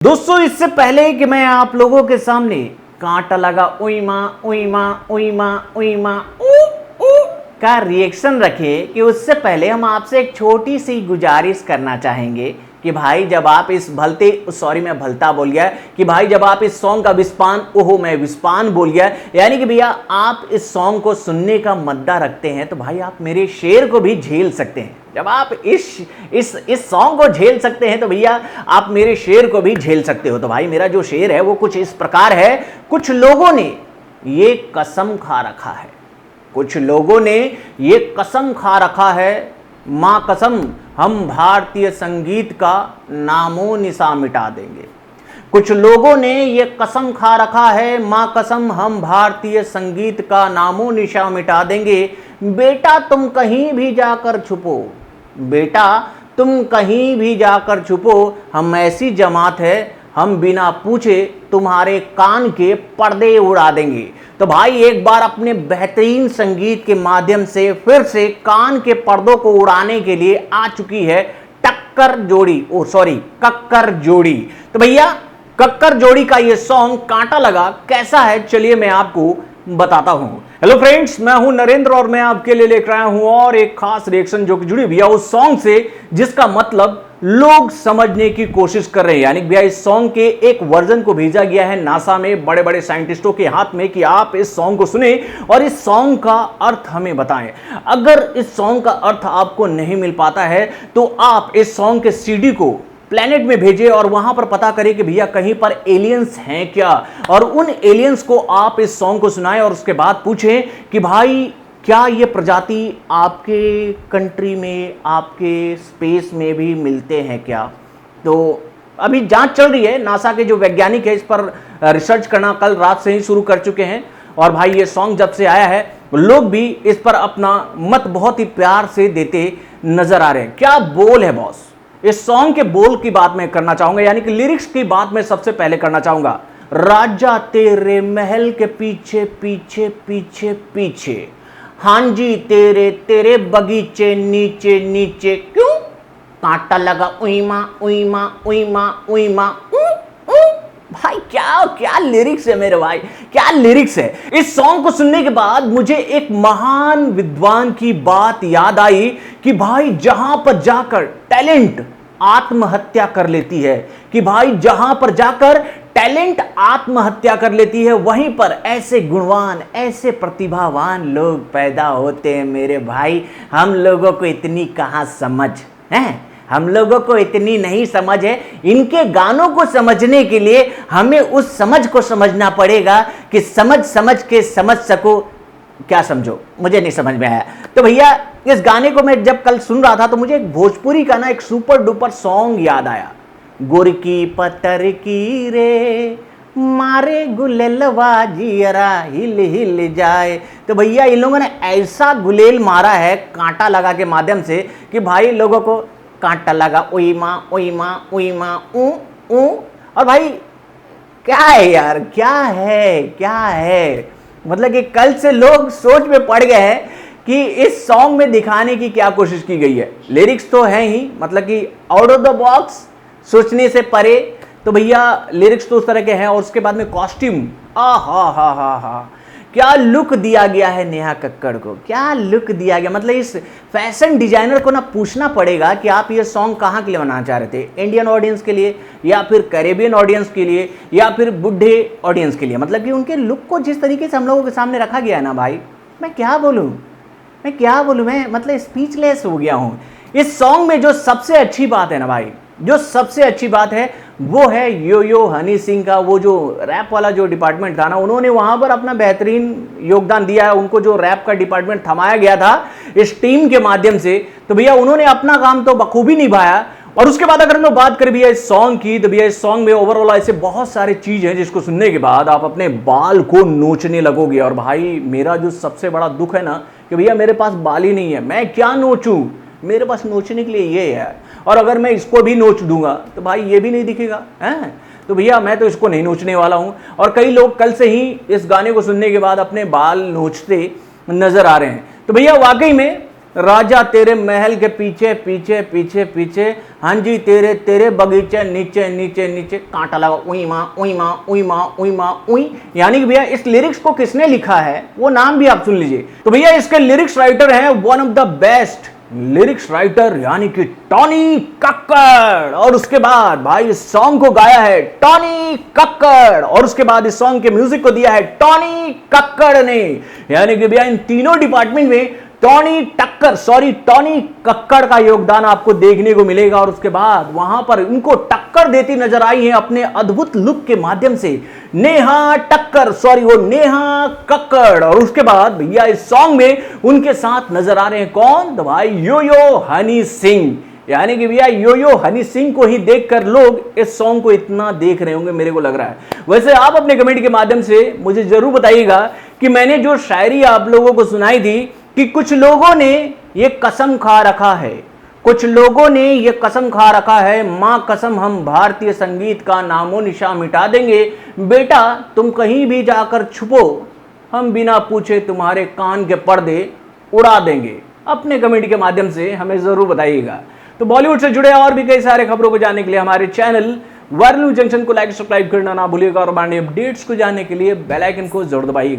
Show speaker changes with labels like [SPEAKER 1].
[SPEAKER 1] दोस्तों, इससे पहले कि मैं आप लोगों के सामने कांटा लगा उई माँ उई माँ उई माँ उई माँ का रिएक्शन रखे कि उससे पहले हम आपसे एक छोटी सी गुजारिश करना चाहेंगे कि भाई जब आप इस मैं भलता बोल गया कि भाई जब आप इस सॉन्ग का मैं विस्पान बोल गया, यानी कि भैया आप इस सॉन्ग को सुनने का मद्दा रखते हैं तो भाई आप मेरे शेर को भी झेल सकते हैं। जब आप इस सॉन्ग को झेल सकते हैं तो भैया आप मेरे शेर को भी झेल सकते हो। तो भाई मेरा जो शेर है वो कुछ इस प्रकार है। कुछ लोगों ने ये कसम खा रखा है, कुछ लोगों ने ये कसम खा रखा है, मां कसम हम भारतीय संगीत का नामो निशा मिटा देंगे। कुछ लोगों ने ये कसम खा रखा है, मां कसम हम भारतीय संगीत का नामो निशा मिटा देंगे। बेटा तुम कहीं भी जाकर छुपो, बेटा तुम कहीं भी जाकर छुपो, हम ऐसी जमात है हम बिना पूछे तुम्हारे कान के पर्दे उड़ा देंगे। तो भाई एक बार अपने बेहतरीन संगीत के माध्यम से फिर से कान के पर्दों को उड़ाने के लिए आ चुकी है कक्कर जोड़ी। तो भैया कक्कर जोड़ी का ये सॉन्ग कांटा लगा कैसा है, चलिए मैं आपको बताता हूं। हेलो फ्रेंड्स, मैं हूं नरेंद्र और मैं आपके लिए लेकर आया हूं और एक खास रिएक्शन जो कि जुड़ी भैया उस सॉन्ग से जिसका मतलब लोग समझने की कोशिश कर रहे हैं। यानी भैया इस सॉन्ग के एक वर्जन को भेजा गया है नासा में बड़े बड़े साइंटिस्टों के हाथ में कि आप इस सॉन्ग को सुने और इस सॉन्ग का अर्थ हमें बताएं। अगर इस सॉन्ग का अर्थ आपको नहीं मिल पाता है तो आप इस सॉन्ग के सीडी को प्लेनेट में भेजे और वहां पर पता करें कि भैया कहीं पर एलियंस हैं क्या, और उन एलियंस को आप इस सॉन्ग को सुनाएं और उसके बाद पूछें कि भाई क्या ये प्रजाति आपके कंट्री में, आपके स्पेस में भी मिलते हैं क्या। तो अभी जांच चल रही है, नासा के जो वैज्ञानिक है इस पर रिसर्च करना कल रात से ही शुरू कर चुके हैं। और भाई ये सॉन्ग जब से आया है लोग भी इस पर अपना मत बहुत ही प्यार से देते नजर आ रहे हैं। क्या बोल है बॉस, इस सॉन्ग के बोल की बात मैं करना चाहूंगा, यानी कि लिरिक्स की बात मैं सबसे पहले करना चाहूंगा। राजा तेरे महल के पीछे पीछे पीछे पीछे, हां जी तेरे तेरे बगीचे नीचे नीचे, क्यों कांटा लगा उई मां उई मां उई मां उई मां। भाई क्या क्या लिरिक्स है मेरे भाई, क्या लिरिक्स है। इस सॉन्ग को सुनने के बाद मुझे एक महान विद्वान की बात याद आई कि भाई जहां पर जाकर टैलेंट आत्महत्या कर लेती है, कि भाई जहां पर जाकर टैलेंट आत्महत्या कर लेती है वहीं पर ऐसे गुणवान ऐसे प्रतिभावान लोग पैदा होते हैं मेरे भाई। हम लोगों को इतनी कहां समझ है, हम लोगों को इतनी नहीं समझ है। इनके गानों को समझने के लिए हमें उस समझ को समझना पड़ेगा कि समझ के समझ सको। क्या समझो, मुझे नहीं समझ में आया। तो भैया इस गाने को मैं जब कल सुन रहा था तो मुझे एक भोजपुरी का ना एक सुपर डुपर सॉन्ग याद आया। गुर की पत्थर की रे मारे गुलेलवा जियरा हिल हिल जाए। तो भैया इन लोगों ने ऐसा गुलेल मारा है कांटा लगा के माध्यम से कि भाई लोगों को कांटा लगा उई मां उई मां उई मां ऊ ऊ। और भाई क्या है यार, क्या है मतलब कि कल से लोग सोच में पड़ गए हैं कि इस सॉन्ग में दिखाने की क्या कोशिश की गई है। लिरिक्स तो है ही, मतलब कि आउट ऑफ द बॉक्स, सोचने से परे। तो भैया लिरिक्स तो उस तरह के हैं और उसके बाद में कॉस्ट्यूम, हा क्या लुक दिया गया है नेहा कक्कड़ को, क्या लुक दिया गया। मतलब इस फैशन डिजाइनर को ना पूछना पड़ेगा कि आप ये सॉन्ग कहाँ के लिए बनाना चाह रहे थे, इंडियन ऑडियंस के लिए या फिर कैरेबियन ऑडियंस के लिए या फिर बुढ़े ऑडियंस के लिए। मतलब कि उनके लुक को जिस तरीके से हम लोगों के सामने रखा गया है ना भाई, मैं क्या बोलूँ, मैं मतलब स्पीचलेस हो गया हूँ। इस सॉन्ग में जो सबसे अच्छी बात है ना भाई, जो सबसे अच्छी बात है वो है यो हनी सिंह का वो जो रैप वाला जो डिपार्टमेंट था ना, उन्होंने वहां पर अपना बेहतरीन योगदान दिया है। उनको जो रैप का डिपार्टमेंट थमाया गया था इस टीम के माध्यम से, तो भैया उन्होंने अपना काम तो बखूबी निभाया। और उसके बाद अगर मैं बात करें भैया इस सॉन्ग की, तो भैया इस सॉन्ग में ओवरऑल ऐसे बहुत सारे चीज हैं जिसको सुनने के बाद आप अपने बाल को नोचने लगोगे। और भाई मेरा जो सबसे बड़ा दुख है ना कि भैया मेरे पास बाल ही नहीं है, मैं क्या नोचूं, मेरे पास नोचने के लिए ये है। और अगर मैं इसको भी नोच दूंगा तो भाई ये भी नहीं दिखेगा है। तो भैया मैं तो इसको नहीं नोचने वाला हूं। और कई लोग कल से ही इस गाने को सुनने के बाद अपने बाल नोचते नजर आ रहे हैं। तो भैया वाकई में राजा तेरे महल के पीछे पीछे पीछे पीछे, हाँ जी तेरे तेरे बगीचे नीचे नीचे नीचे, कांटा लगा उई माँ उई माँ उई माँ उई माँ उई। यानी कि भैया इस लिरिक्स को किसने लिखा है वो नाम भी आप सुन लीजिए। तो भैया इसके लिरिक्स राइटर हैं one of the best lyrics writer यानी कि टॉनी कक्कड़। और उसके बाद भाई इस सॉन्ग को गाया है टॉनी कक्कड़, और उसके बाद इस सॉन्ग के म्यूजिक को दिया है टॉनी कक्कड़ ने। यानी कि भैया इन तीनों डिपार्टमेंट में टॉनी कक्कड़ का योगदान आपको देखने को मिलेगा। और उसके बाद वहां पर इनको टक्कर देती नजर आई है अपने अद्भुत लुक के माध्यम से नेहा कक्कड़। और उसके बाद भैया इस सॉन्ग में उनके साथ नजर आ रहे हैं कौन? तो भाई यो हनी सिंह। यानी कि भैया यो हनी सिंह को ही देखकर लोग इस सॉन्ग को इतना देख रहे होंगे, मेरे को लग रहा है। वैसे आप अपने कमेंट के माध्यम से मुझे जरूर बताइएगा कि मैंने जो शायरी आप लोगों को सुनाई थी कि कुछ लोगों ने ये कसम खा रखा है, कुछ लोगों ने ये कसम खा रखा है, मां कसम हम भारतीय संगीत का नामो निशा मिटा देंगे, बेटा तुम कहीं भी जाकर छुपो, हम बिना पूछे तुम्हारे कान के पर्दे उड़ा देंगे। अपने कमेंट के माध्यम से हमें जरूर बताइएगा। तो बॉलीवुड से जुड़े और भी कई सारे खबरों को जानने के लिए हमारे चैनल वायरल न्यूज जंक्शन को लाइक सब्सक्राइब करना ना भूलिएगा, और अपडेट्स को जानने के लिए बेल आइकन को जरूर दबाइएगा।